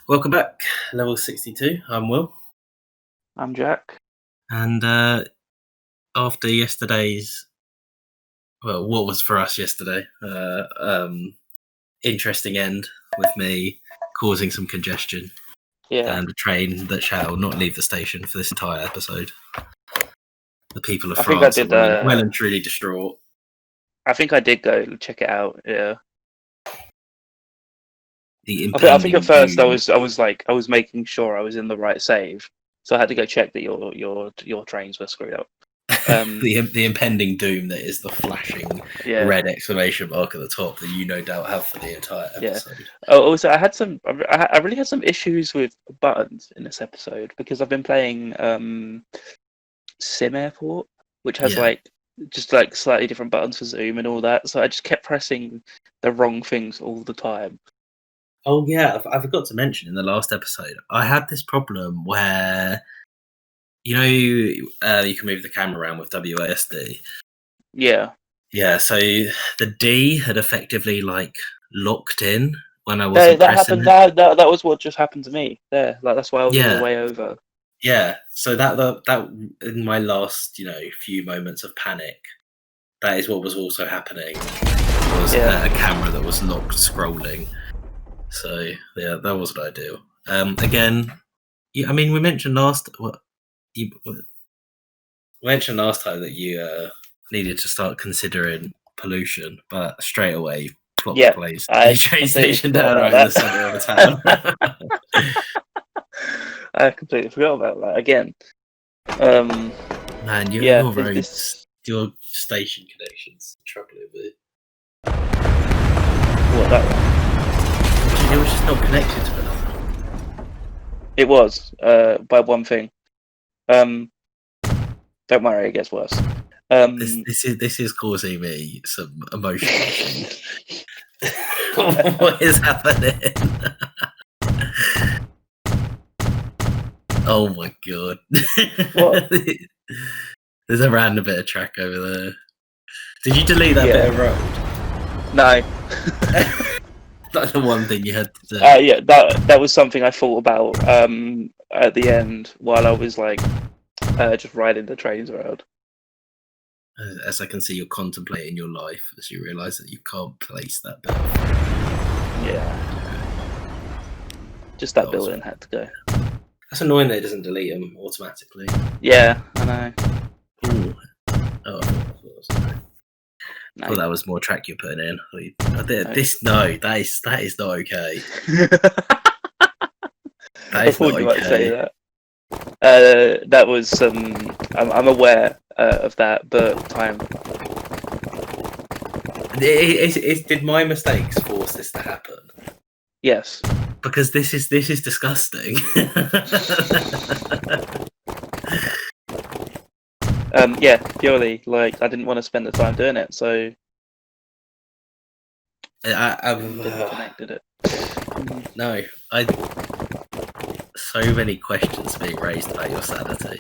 Welcome back, level 62. I'm Will, I'm Jack. and after yesterday's, well, what was for us yesterday, interesting end with me causing some congestion, and a train that shall not leave the station for this entire episode. The people of France are well and truly distraught. I think I did go check it out. Yeah. I think at first I was making sure I was in the right save, so I had to go check that your trains were screwed up. The impending doom that is the flashing red exclamation mark at the top that you no doubt have for the entire episode. Oh, also I really had some issues with buttons in this episode because I've been playing Sim Airport, which has just slightly different buttons for zoom and all that. So I just kept pressing the wrong things all the time. Oh yeah, I forgot to mention in the last episode, I had this problem where, you can move the camera around with WASD. Yeah. Yeah, so the D had effectively locked in when I wasn't pressing it. That was what just happened to me. There, that's why I was all the way over. Yeah, so that in my last few moments of panic, that is what was also happening. Was a camera that was locked scrolling. So yeah, that wasn't ideal. Again, we mentioned last time that you needed to start considering pollution, but straight away plot the place. A train station down right in the centre of the town. I completely forgot about that again. Man, your roads, your station connections, trouble with. What, that one? It was just not connected to anything. It was, by one thing. Don't worry, it gets worse. This is causing me some emotional issues. What is happening? Oh my god! What? There's a random bit of track over there. Did you delete that bit of road? No. That's the one thing you had to do. Yeah, that was something I thought about at the end while I was just riding the trains around. As I can see, you're contemplating your life as you realise that you can't place that bit. Yeah. Just that building had to go. That's annoying that it doesn't delete them automatically. Yeah, I know. Ooh. Oh, I thought that was more track you're putting in. That is not okay. That is not okay. Might say that. That was I'm aware of that, but time. Did my mistakes force this to happen? Yes. Because this is disgusting. Purely I didn't want to spend the time doing it, so I've connected it. No, so many questions being raised about your sanity.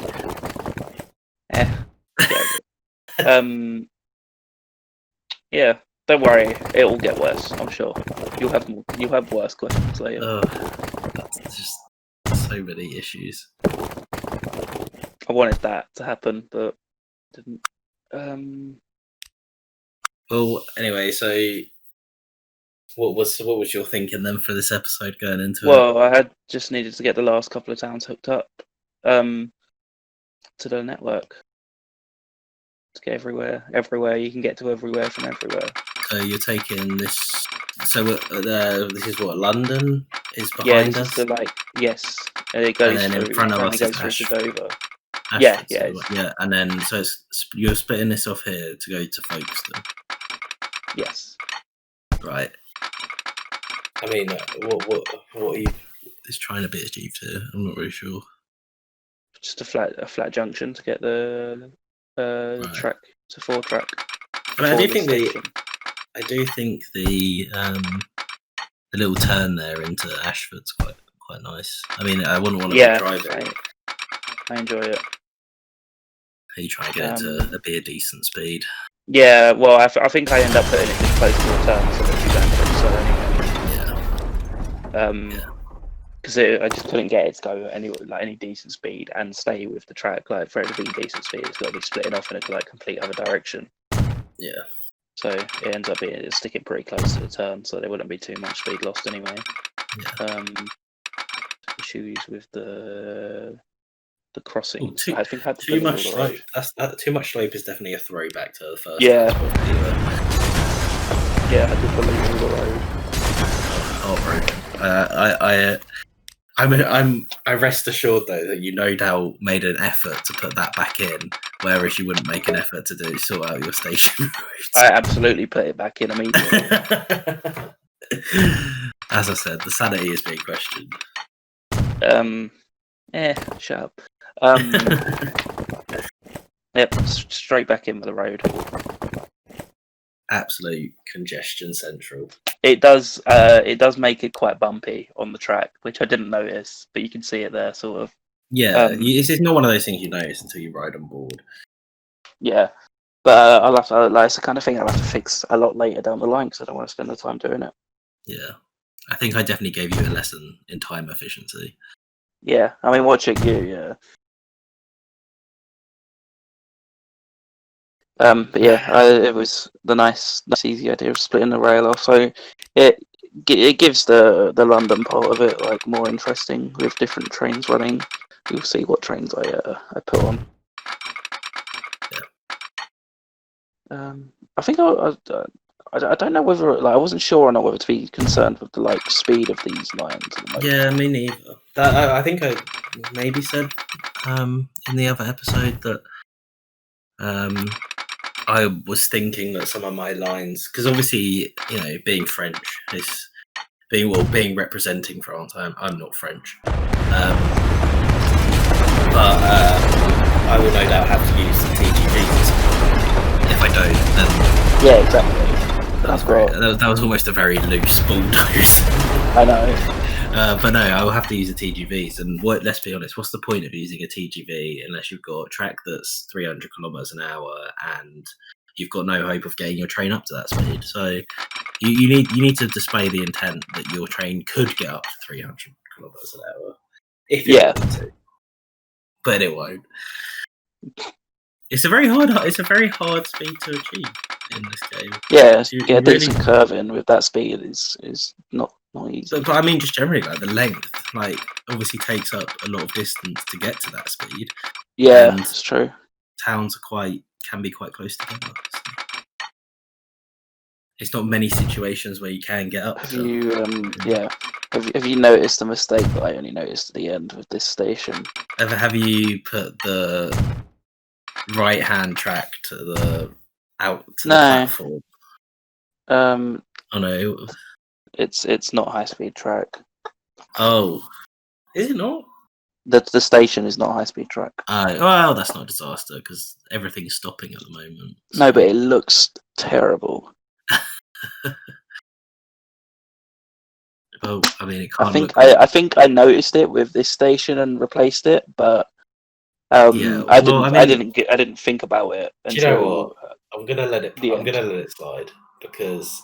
Yeah, don't worry, it will get worse. I'm sure you'll have worse questions later. That's just so many issues. I wanted that to happen, but didn't. Well, anyway, so what was your thinking then for this episode going into it? Well, I had just needed to get the last couple of towns hooked up to the network to get everywhere you can get to everywhere from everywhere. So you're taking this. So this is what London is behind us. Yes, and it goes. And then in front of us is Dover. Ashford, yeah, and then so you're splitting this off here to go to Folkestone. Yes. Right. I mean, what are you is trying to be achieved here? I'm not really sure. Just a flat junction to get the track to 4-track. But I do think the little turn there into Ashford's quite nice. I mean, I wouldn't want to drive it. I enjoy it. You try and get it to be a decent speed. Yeah, well, I think I end up putting it close to the turn so that you don't hit so anyway. Yeah. Because because I just couldn't get it to go any decent speed and stay with the track. Like for it to be decent speed, it's got to be splitting off in a complete other direction. Yeah. So it ends up sticking pretty close to the turn, so there wouldn't be too much speed lost anyway. Yeah. Issues with the crossings. Ooh, I think I had to too put much slope. Too much slope is definitely a throwback to the first. Yeah. Transport. Yeah, I did the all the road. I rest assured though that you no doubt made an effort to put that back in, whereas you wouldn't make an effort to sort out your station route. I absolutely put it back in immediately. As I said, the sanity is being questioned. Shut up. Yep, straight back in with the road. Absolute congestion central. It does make it quite bumpy on the track, which I didn't notice, but you can see it there, sort of. Yeah, it's not one of those things you notice until you ride on board. Yeah, but I'll have to, it's the kind of thing I'll have to fix a lot later down the line because I don't want to spend the time doing it. Yeah, I think I definitely gave you a lesson in time efficiency. Yeah, I mean, watching you, yeah. But yeah, it was the nice, easy idea of splitting the rail off. So it gives the London part of it like more interesting with different trains running. You'll see what trains I put on. Yeah. I think I don't know whether I wasn't sure or not whether to be concerned with the speed of these lines. Yeah, me neither. I think I maybe said in the other episode that I was thinking that some of my lines, because obviously, being French is being representing France. I'm not French, but I will no doubt have to use the TGVs. If I don't, then yeah, exactly. That's great. That was almost a very loose bulldoze. I know. But no, I'll have to use the TGVs. And let's be honest, what's the point of using a TGV unless you've got a track that's 300 kilometers an hour and you've got no hope of getting your train up to that speed? So you need to display the intent that your train could get up to 300 kilometers an hour if it wanted to, but it won't. It's a very hard speed to achieve in this game. Yeah, get a decent curve in with that speed is not easy. But I mean, just generally, like the length, obviously takes up a lot of distance to get to that speed. Yeah, it's true. Towns can be quite close together. So it's not many situations where you can get up. Have you noticed the mistake that I only noticed at the end with this station? Have you put the right-hand track to the platform? Oh no, it's not high-speed track. Oh, is it not? The station is not high-speed track. Well, that's not a disaster because everything's stopping at the moment. So. No, but it looks terrible. Well, I mean, it can't. I think I noticed it with this station and replaced it, but I didn't think about it. Do you know what? I'm gonna let it slide because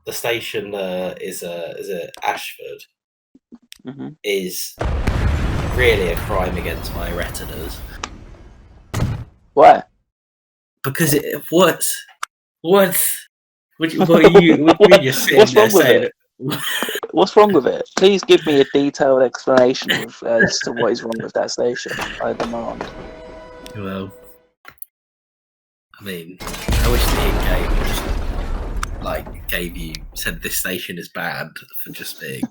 the station is Ashford is really a crime against my retinas. Why? Because what? What are you? What's wrong with it? What's wrong with it? Please give me a detailed explanation as to what is wrong with that station. I demand. Well, I mean, I wish the in-game just said this station is bad for just being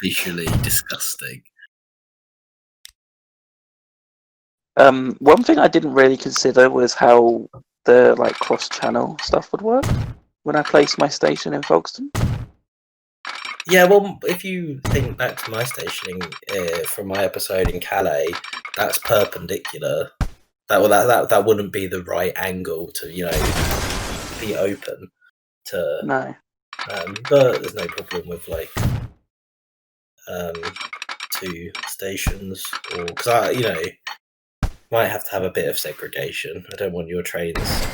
visually disgusting. One thing I didn't really consider was how the cross-channel stuff would work when I placed my station in Folkestone. Yeah, well, if you think back to my stationing from my episode in Calais, that's perpendicular. That wouldn't be the right angle to be open to. No. But there's no problem with two stations, or because I might have to have a bit of segregation. I don't want your trains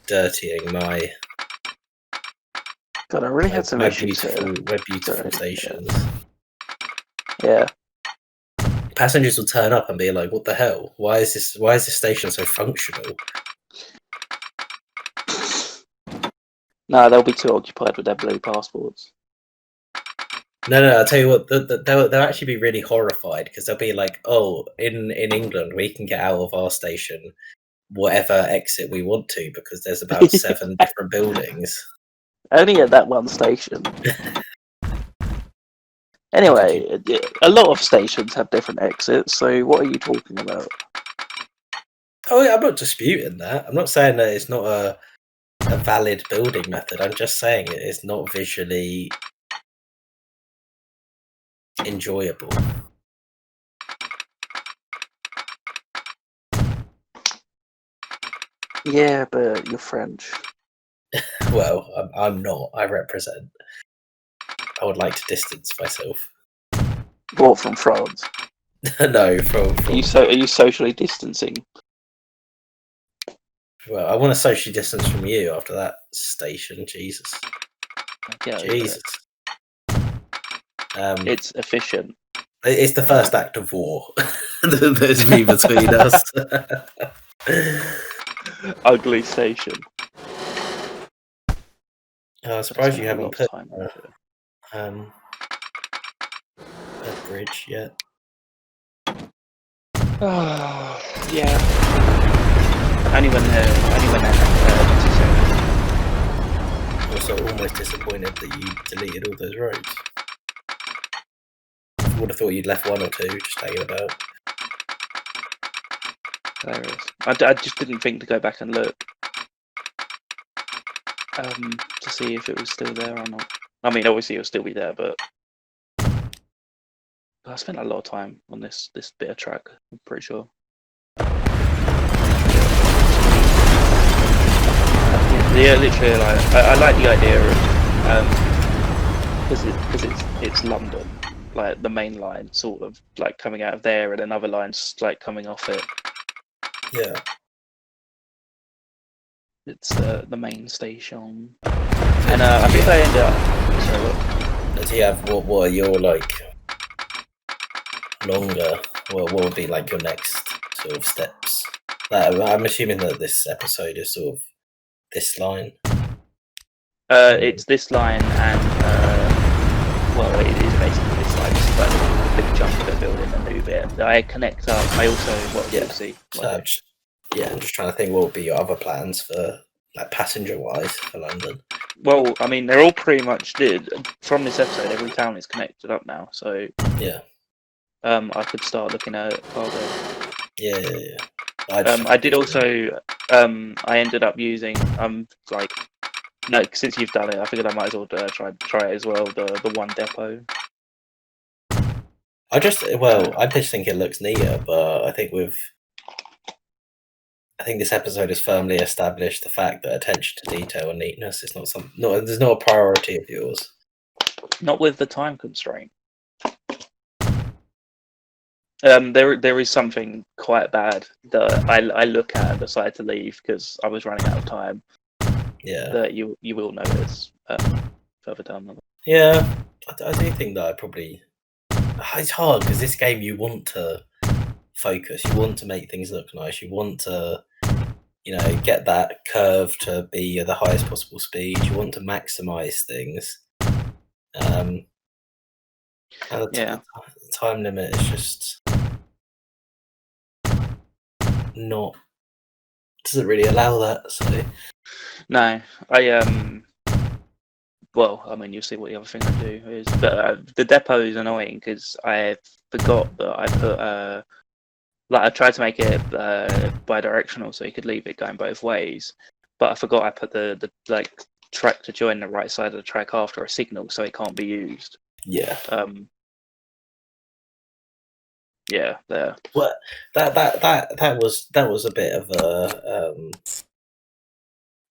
dirtying my. God, I really had some issues here. My beautiful stations. Yeah. Passengers will turn up and be like, "What the hell? Why is this station so functional?" No, they'll be too occupied with their blue passports. No, I'll tell you what, they'll actually be really horrified because they'll be like, "Oh, in England, we can get out of our station whatever exit we want to because there's about 7 different buildings." Only at that one station. Anyway, a lot of stations have different exits, so what are you talking about? Oh, yeah, I'm not disputing that. I'm not saying that it's not a valid building method. I'm just saying it is not visually enjoyable. Yeah, but you're French. Well, I'm not. I represent. I would like to distance myself. What, from France? No, from Are you socially distancing? well, I want to socially distance from you after that station. Jesus, Yeah, Jesus. It's efficient. It's the first act of war. There's me between us. Ugly station. I'm surprised you A haven't lot of put time into it. a bridge yet. Yeah. Only when they're necessary. Also, almost disappointed that you deleted all those roads. I would have thought you'd left one or two just hanging about. Hilarious. I just didn't think to go back and look to see if it was still there or not. I mean, obviously it'll still be there, but I spent a lot of time on this bit of track. I'm pretty sure. Yeah, literally, like I like the idea of because it's London, like the main line sort of like coming out of there, and then other lines like coming off it. Yeah. It's the main station, and I think I ended up. Sorry, what? Does he have what are your like longer? What would be like your next sort of steps? I'm assuming that this episode is sort of this line. It's this line, and well, it is basically this line. It's like a big chunk of the building, a new bit. I connect up. I also Yeah. see. So I'm just trying to think what would be your other plans for like passenger wise for London. Well, I mean, they're all pretty much did from this episode. Every town is connected up now, so yeah. I could start looking at cargo. Yeah. I did also. I ended up using. Like, no, since you've done it, I figured I might as well try it as well. The one depot. I just think it looks neater, but I think this episode has firmly established the fact that attention to detail and neatness is there's not a priority of yours. Not with the time constraint. There is something quite bad that I look at and decide to leave because I was running out of time. Yeah. That you will notice further down. Yeah, I do think that I probably. It's hard because this game you want to focus, you want to make things look nice, you want to, get that curve to be at the highest possible speed. You want to maximize things. The time limit is just not doesn't really allow that. So no, well, I mean, you'll see what the other thing I do is, but the depot is annoying because I forgot that I put like I tried to make it bi-directional so you could leave it going both ways, but I forgot I put the like track to join the right side of the track after a signal so it can't be used. Yeah. Yeah, there. Well, that was a bit of a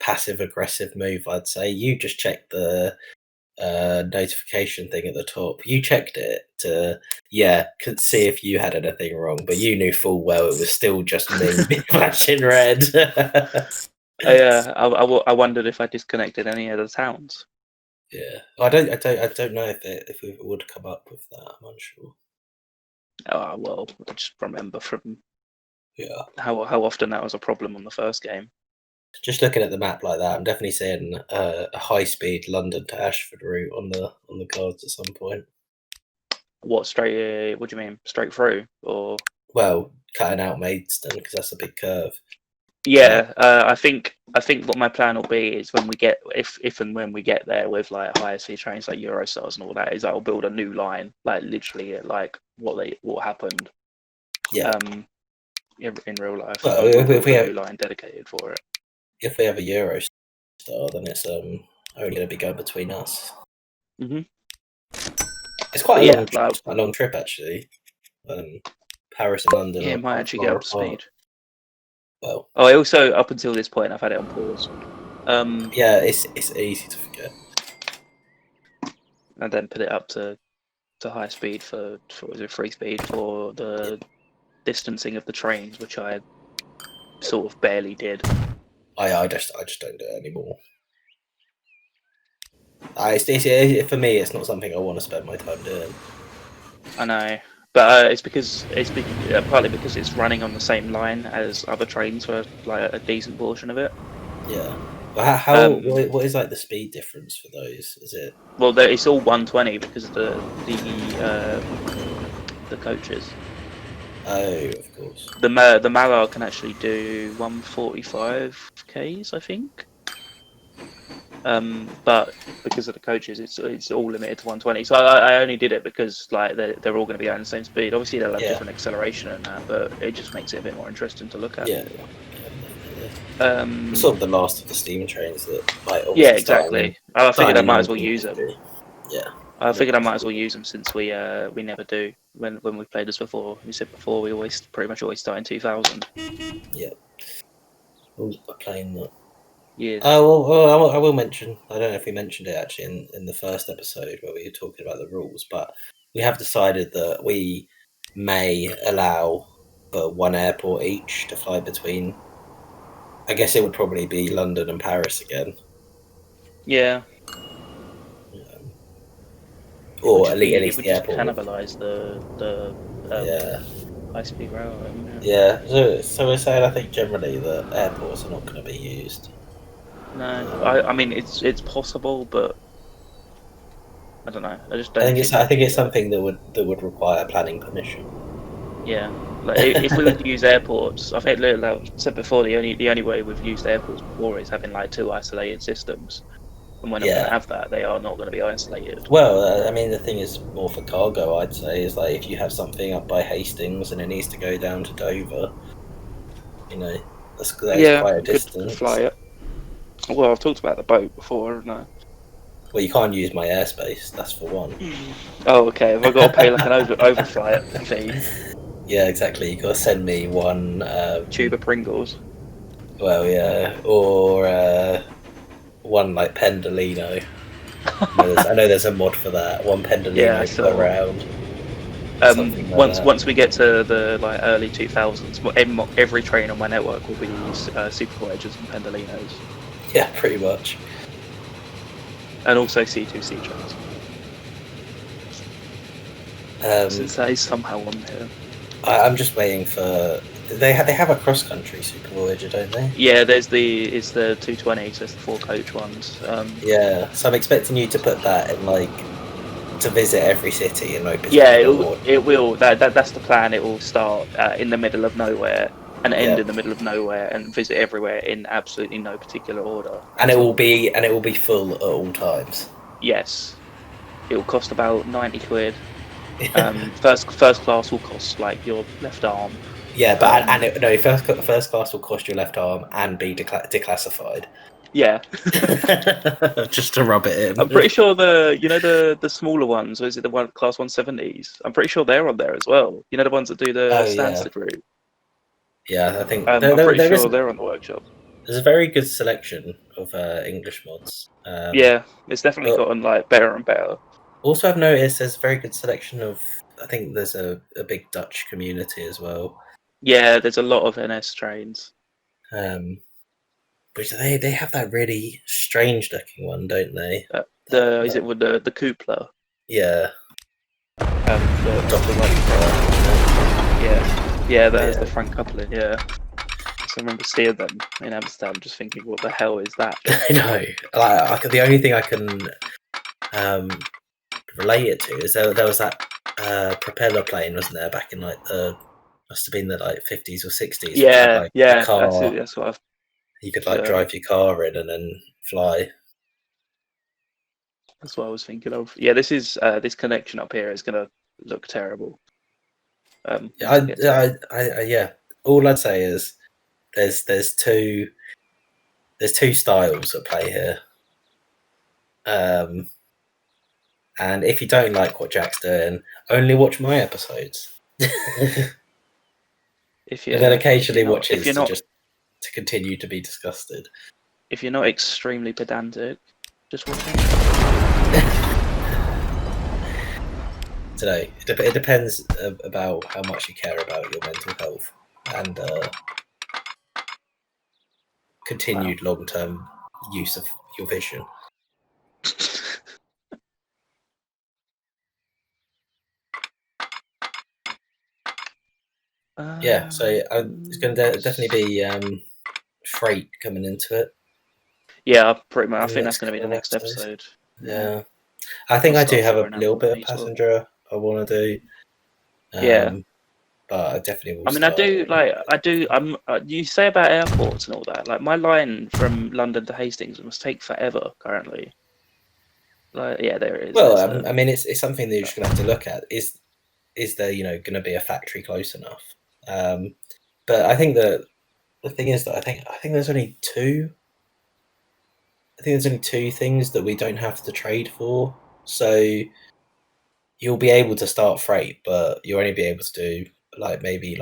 passive aggressive move, I'd say. You just checked the notification thing at the top. You checked it to could see if you had anything wrong, but you knew full well it was still just me flashing red. I wondered if I disconnected any of the towns. Yeah, I don't know if it would come up with that. I'm unsure. Oh well, I just remember from Yeah. how often that was a problem on the first game. Just looking at the map like that, I'm definitely seeing a high-speed London to Ashford route on the cards at some point. What straight? What do you mean? Straight through or? Well, cutting out Maidstone because that's a big curve. Yeah, I think what my plan will be is when we get if and when we get there with like higher speed trains like Eurostars and all that, is I'll build a new line, like literally like what happened. Yeah. In real life, Well, and we'll if build we a have new line dedicated for it. a Eurostar, then it's only going to be going between us. Mm-hmm. It's quite But a yeah, long trip actually. Paris and London yeah, are it might quite actually get far up to apart. speed. Well, Oh, I also up until this point I've had it on pause. yeah, it's easy to forget. And then put it up to high speed for was it free speed for the distancing of the trains, which I sort of barely did. I just don't do it anymore. For me, it's not something I want to spend my time doing. I know, but it's partly because it's running on the same line as other trains for like a decent portion of it. Yeah. Well, what is like the speed difference for those? Is it? Well, it's all 120 because of the coaches. Oh, of course. The Mallard can actually do 145 k's, I think. But because of the coaches, it's all limited to 120. So I only did it because like they're all going to be going the same speed. Obviously, they'll have Yeah. different acceleration and that, but it just makes it a bit more interesting to look at. Yeah. Definitely. Um, Sort of the last of the steam trains that, like, yeah, obviously exactly. I figured I starting in might as well use them. 1950. Yeah. I figured I might as well use them since we never do when we played this before. We said before we always pretty much always start in 2000. Yeah. Who's playing that? Yes. Well, I will mention. I don't know if we mentioned it actually in the first episode where we were talking about the rules, but we have decided that we may allow one airport each to fly between. I guess it would probably be London and Paris again, Yeah. or at It least would the just airport. cannibalize the Yeah, high speed railway. yeah. So we're saying I think generally that airports are not going to be used. No, I mean it's possible, but I don't know. I just don't think I it'd think be. it's something that would require planning permission. Yeah, like if we were to use airports, I think like I said before, the only way we've used airports before is having like two isolated systems, and when we're going to Yeah. have that, they are not going to be isolated. Well, I mean, the thing is more for cargo. I'd say is like if you have something up by Hastings and it needs to go down to Dover, that is Yeah, quite a could fly distance. it. Well, I've talked about the boat before, haven't I? Well, you can't use my airspace. That's for one. Oh, okay. Have I got to pay like an overflight fee? Yeah, exactly. You got to send me one. Tube of Pringles. Well, yeah, or one like Pendolino. I know there's a mod for that. One Yeah, I Pendolino per saw. round. Something like that. Once we get to the like early 2000s, every train on my network will be Super Voyagers and Pendolinos, Yeah, pretty much. and also C2C trains. Since that is somehow on here. I'm just waiting for. They have a cross country Super Voyager, don't they? Yeah, it's the 220, so it's the 4-coach ones. Yeah, so I'm expecting you to put that in like to visit every city in no Yeah, particular order. it will. That's the plan. It will start in the middle of nowhere and end Yeah, in the middle of nowhere and visit everywhere in absolutely no particular order. and it will be full at all times. Yes, it will cost about 90 quid. First class will cost like your left arm. Yeah, but no, first class will cost your left arm and be declassified. Yeah, Just to rub it in. I'm pretty sure the smaller ones, or is it the one class 170s? I'm pretty sure they're on there as well. You know the ones that do the Oh yeah, Stansted route. yeah. I think I'm pretty there is sure they're on the workshop. there's a very good selection of English mods. Yeah, it's definitely But gotten like better and better. also, I've noticed there's a very good selection of. I think there's a big Dutch community as well. Yeah, there's a lot of NS trains. Which they have that really strange looking one, don't they? Is it with the Coupler? Yeah. There's the front coupling. Yeah, so I remember seeing them in Amsterdam, just thinking, what the hell is that? I know. The only thing I can relate it to is there was that propeller plane, wasn't there, back in like the must have been the like 50s or 60s. Yeah, which had, like, yeah, a car. that's what I've. You could like drive your car in and then fly. That's what I was thinking of. Yeah, this is this connection up here is gonna look terrible. Yeah. All I'd say is there's two styles at play here. And if you don't like what Jack's doing, only watch my episodes. If you and then occasionally watch his to continue to be disgusted. If you're not extremely pedantic, just watch it. Today, it depends about how much you care about your mental health and continued long-term use of your vision. Yeah, so it's going to definitely be freight coming into it. Yeah, pretty much. I think that's going to be the next episode. Yeah. I think I do have a little bit of passenger I want to do. Yeah. But I definitely will. I mean, you say about airports and all that. Like, my line from London to Hastings must take forever currently. Like, yeah, there it is. Well, I mean, it's something that you're just going to have to look at. Is there, going to be a factory close enough? But I think that the thing is that I think there's only two. I think there's only two things that we don't have to trade for. So you'll be able to start freight, but you'll only be able to do maybe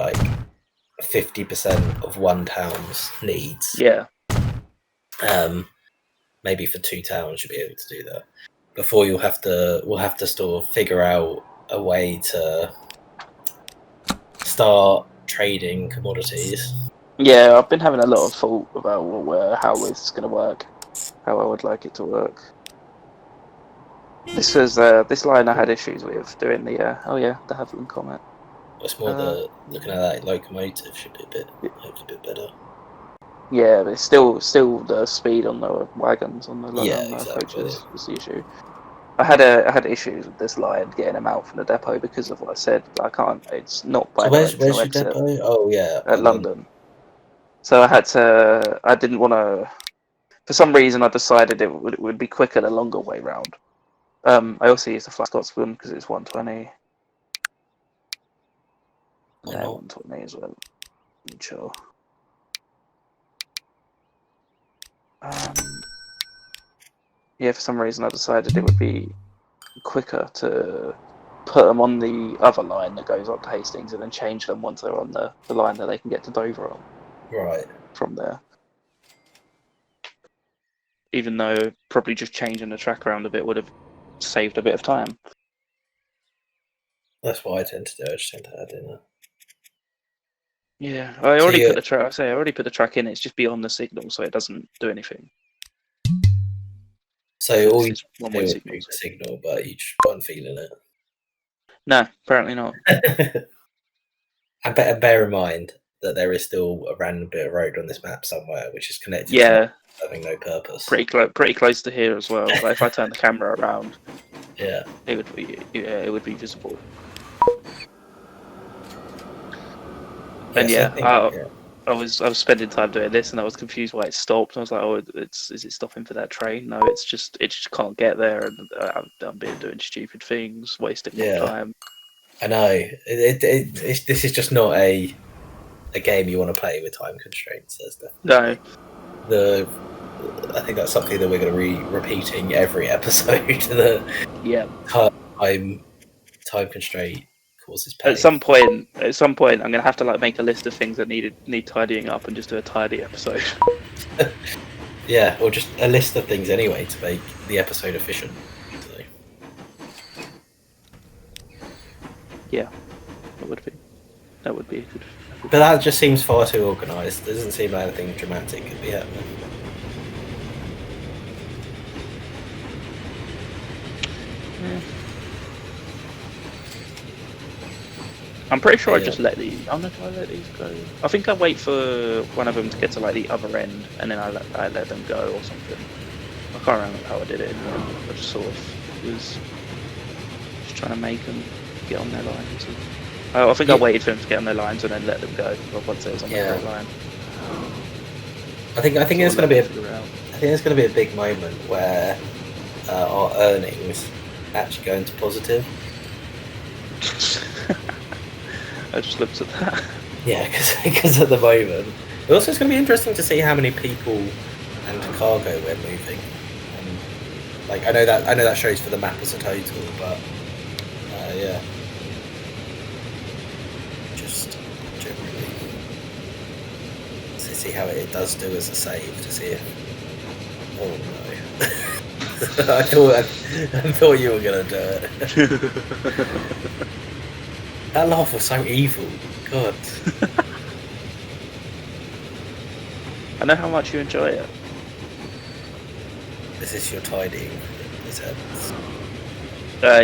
50% of one town's needs. Yeah. Maybe for two towns you'll be able to do that. Before we'll have to sort of figure out a way to start trading commodities. Yeah, I've been having a lot of thought about how this is going to work, how I would like it to work. This was this line I had issues with doing the de Havilland Comet. It's more looking at that locomotive should be a bit better. Yeah, but it's still the speed on the wagons on the exactly. coaches was the issue. I had issues with this line getting them out from the depot because of what I said. I can't. It's not by where's your depot? Oh yeah, at London. So I didn't want to. For some reason, I decided it would be quicker the longer way round. I also used the flat Scotsman because it's 120. Yeah, 120 as well. Sure. Yeah, for some reason I decided it would be quicker to put them on the other line that goes up to Hastings and then change them once they're on the line that they can get to Dover on. Right. From there. Even though probably just changing the track around a bit would have saved a bit of time. That's what I tend to do. I just tend to add in. Yeah, I already put the track. I already put the track in. It's just beyond the signal, so it doesn't do anything. So all you one-way signal, but you just weren't feeling it. No, apparently not. And bear in mind that there is still a random bit of road on this map somewhere which is connected. Yeah, having no purpose. Pretty close to here as well. Like if I turn the camera around, yeah, it would be visible. And I was spending time doing this, and I was confused why it stopped. I was like, "Oh, is it stopping for that train?" No, it just can't get there, and I'm doing stupid things, wasting more time. I know. This is just not a game you want to play with time constraints. No. I think that's something that we're going to be repeating every episode. Time constraint causes pain. At some point, I'm going to have to make a list of things that need tidying up and just do a tidy episode. Yeah, or just a list of things anyway to make the episode efficient. So. Yeah, that would be good. But that just seems far too organised. There doesn't seem like anything dramatic could be happening. Yeah. I'm pretty sure I Yeah. just let these. I'm gonna try to let these go. I think I wait for one of them to get to like the other end, and then I let them go or something. I can't remember how I did it in the end. I just sort of was just trying to make them get on their lines. I think I waited for them to get on their lines and then let them go once it was on the correct line. I think it's going to be a big moment where our earnings actually go into positive. I just looked at that. Yeah, because at the moment, also it's going to be interesting to see how many people and cargo we're moving. Like I know that shows for the map as a total, but yeah, just generally to see how it does do as a save to see if. Oh no! I thought you were gonna do it. That laugh was so evil. God. I know how much you enjoy it. Is this your tidying? Is it?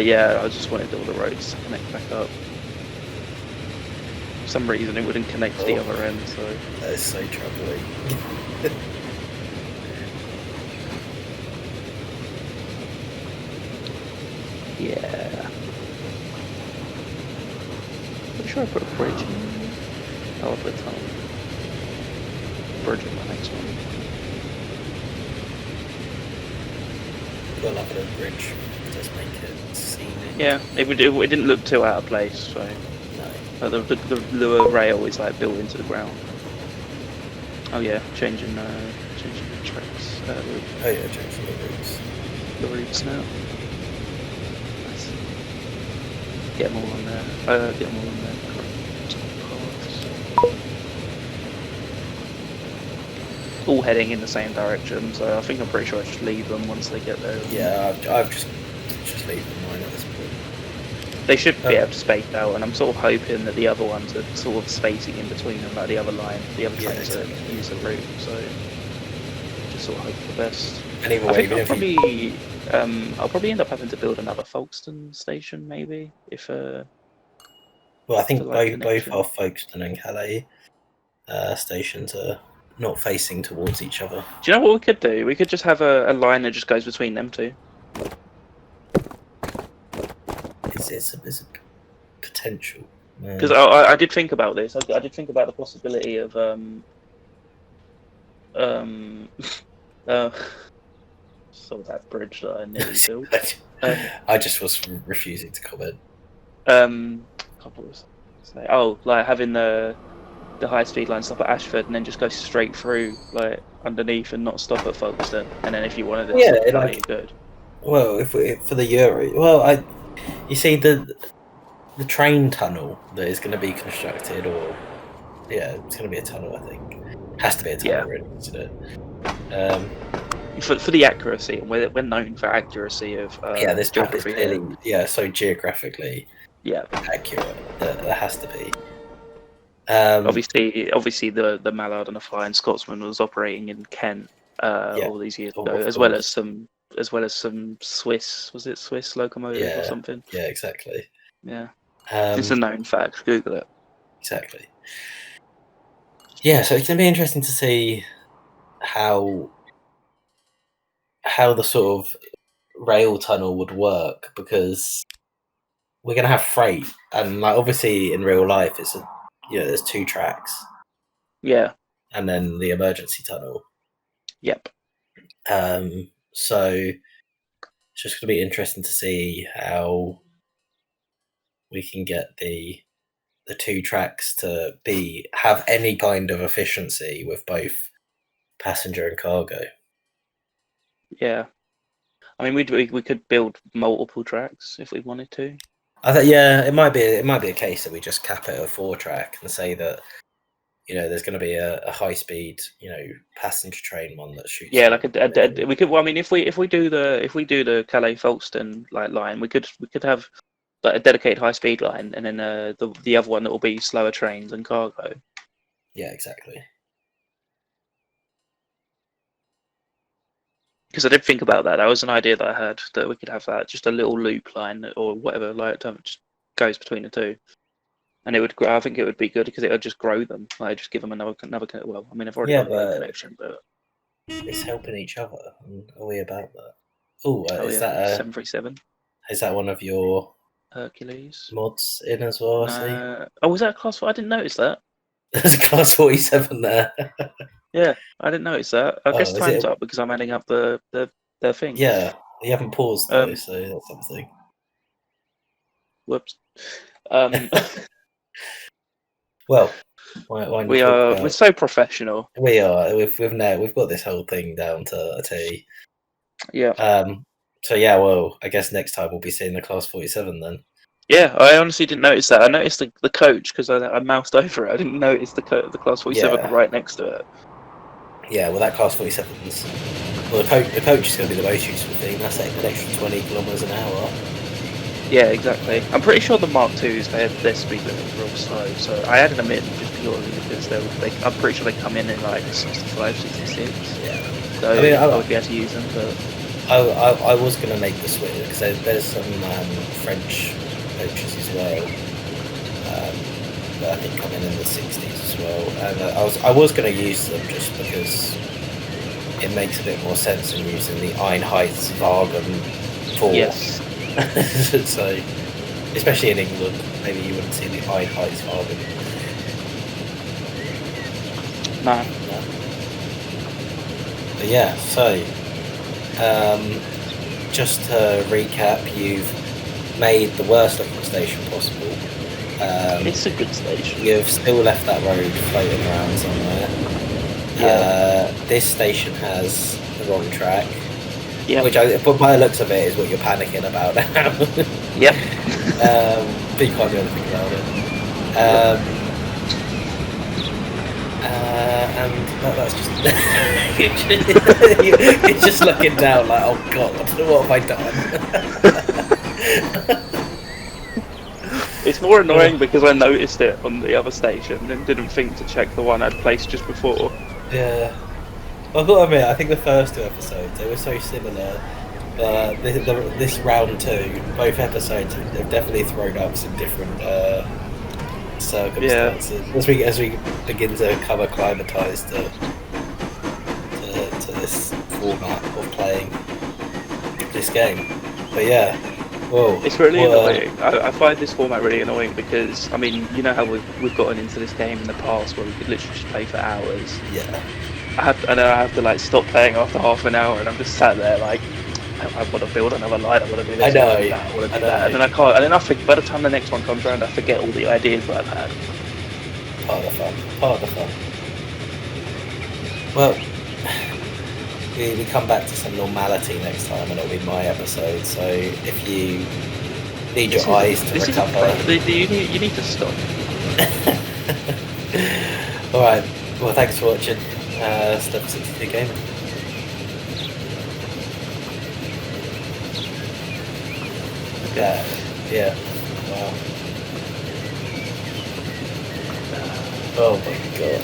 Yeah, I just wanted all the roads to connect back up. For some reason it wouldn't connect to the other end, so... That is so troubling. Yeah. Pretty sure I put a bridge in. Oh, I'll put a bridge in the next one. Got like a little bridge. Just make it scenic. Yeah, it didn't look too out of place, so... No. The rail is like built into the ground. Oh yeah, changing the tracks. Oh yeah, changing the routes. The routes now. Nice. Get them all on there. Get them all on there. All heading in the same direction, so I think I'm pretty sure I just leave them once they get there. Yeah, I've just leave them mine at this point. They should be able to space out, and I'm sort of hoping that the other ones are sort of spacing in between them, like the other line, the other trains that use the route, so just sort of hope for the best. Anyway, I think I'll probably end up having to build another Folkestone station, maybe, if well, I think both our Folkestone and Calais stations are not facing towards each other. Do you know what we could do? We could just have a line that just goes between them two. It's a potential. Because I did think about this. I did think about the possibility of so that bridge that I nearly built. I just was refusing to comment. Like having the high speed line stop at Ashford and then just go straight through like underneath and not stop at Folkestone. And then if you wanted to, you could. Well, if for the Euro, you see the train tunnel that is going to be constructed, or it's going to be a tunnel. I think has to be a tunnel, really, isn't it? For the accuracy, and we're known for accuracy of this geography map is clearly, so geographically accurate. There has to be. Obviously, the Mallard and the Flying Scotsman was operating in Kent all these years ago, as well as some Swiss. Was it Swiss locomotives or something? Yeah, exactly. Yeah, it's a known fact. Google it. Exactly. Yeah, so it's gonna be interesting to see how the sort of rail tunnel would work, because we're gonna have freight, and like obviously in real life it's there's two tracks. Yeah. And then the emergency tunnel. Yep. So it's just gonna be interesting to see how we can get the two tracks to have any kind of efficiency with both passenger and cargo. Yeah, I mean, we could build multiple tracks if we wanted to. I think it might be a case that we just cap it at 4-track and say that there's going to be a high speed passenger train one that shoots. Yeah, like we could. Well, I mean, if we do the Calais Folkestone line, we could have like a dedicated high speed line, and then the other one that will be slower trains and cargo. Yeah, exactly. Because I did think about that. That was an idea that I had, that we could have that just a little loop line or whatever, like just goes between the two. and it would grow. I think it would be good because it would just grow them. Like just give them another. Well, I mean, I've already got a connection, but it's helping each other. Are we about that? Oh, is yeah, that 737 is that one of your Hercules? mods in as well? I see. No. Oh, was that a class 4? I didn't notice that. There's a class 47 there. Yeah, I didn't notice that. I guess Is time's it? up because I'm adding up the thing. Yeah, you haven't paused though, Um, so that's something. whoops. Um, Well, why don't you talk we're about? so professional. We are. We've got this whole thing down to a T. Yeah. So yeah, well, I guess next time we'll be seeing the class 47 then. Yeah, I honestly didn't notice that. I noticed the coach because I moused over it. I didn't notice the class 47 Yeah. right next to it. Yeah, well, that class 47's. Well, the coach is going to be the most useful thing. That's like an extra 20 kilometers an hour. Yeah, exactly. I'm pretty sure the Mark IIs, their speed limit is real slow, so I added them in just purely because I'm pretty sure they come in like 65, 66. Yeah. So I mean, I would be able to use them, but I was going to make the switch because there's some French coaches as well. That I think come in the 60s as well, and I was going to use them just because it makes a bit more sense than using the Einheitswagen 4. yes. So, especially in England, maybe you wouldn't see the Einheitswagen. No. But yeah, so just to recap, you've made the worst looking station possible. It's a good station. You've still left that road floating around somewhere. Yeah. This station has the wrong track. Yeah. Which, but by the looks of it, is what you're panicking about now. Yep. But you can't do anything about it. And that's just you're just looking down like, oh god, what have I done? It's more annoying because I noticed it on the other station and didn't think to check the one I'd placed just before. Yeah. Well, I've got to admit, I think the first 2 episodes, they were so similar. This round 2, both episodes have definitely thrown up some different circumstances. Yeah. As we begin to come acclimatise to this format of playing this game. But yeah. Whoa. It's really annoying. I find this format really annoying because, I mean, you know how we've gotten into this game in the past where we could literally just play for hours. Yeah. I have to like stop playing after half an hour, and I'm just sat there like, I want to build another line. I want to do this. I know. I want to do that, and then I can't. And then I think by the time the next one comes around, I forget all the ideas that I've had. Part of the fun. Well, we come back to some normality next time, and it'll be my episode. So if you need your eyes to recover, you need to stop. All right. Well, thanks for watching. Step 63 Game. Yeah. Wow. Oh my god.